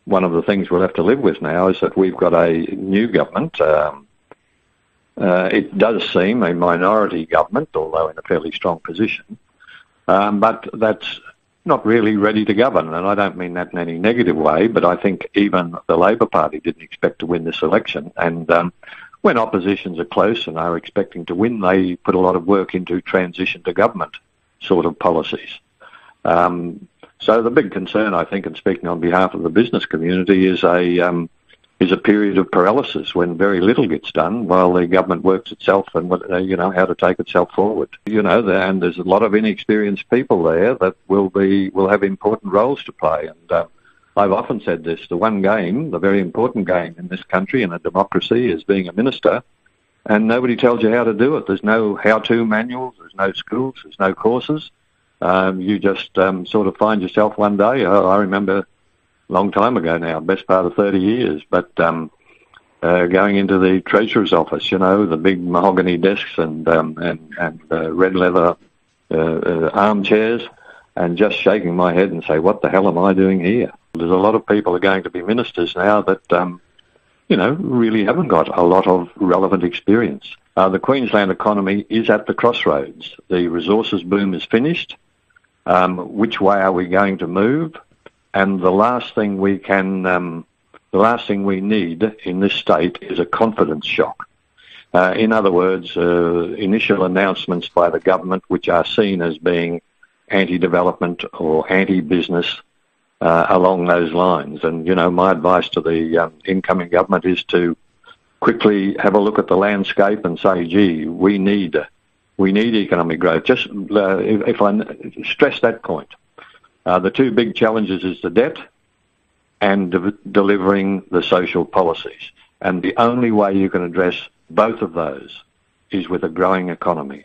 one of the things we'll have to live with now is that we've got a new government. It does seem a minority government, although in a fairly strong position, but that's not really ready to govern. And I don't mean that in any negative way, but I think even the Labor Party didn't expect to win this election. And when oppositions are close and are expecting to win, they put a lot of work into transition to government sort of policies. So the big concern, I think, and speaking on behalf of the business community, is a period of paralysis when very little gets done while the government works itself and how to take itself forward. And there's a lot of inexperienced people there that will have important roles to play. And I've often said this: the one game, the very important game in this country in a democracy, is being a minister, and nobody tells you how to do it. There's no how-to manuals, there's no schools, there's no courses. You just sort of find yourself one day. I remember a long time ago now, best part of 30 years, but going into the Treasurer's office, the big mahogany desks and red leather armchairs, and just shaking my head and say, what the hell am I doing here? There's a lot of people who are going to be ministers now that, really haven't got a lot of relevant experience. The Queensland economy is at the crossroads. The resources boom is finished. Which way are we going to move? And the last thing we need in this state is a confidence shock. In other words, initial announcements by the government which are seen as being anti-development or anti-business along those lines. And, my advice to the incoming government is to quickly have a look at the landscape and say, gee, we need economic growth. Just if I stress that point, the two big challenges is the debt and delivering the social policies. And the only way you can address both of those is with a growing economy.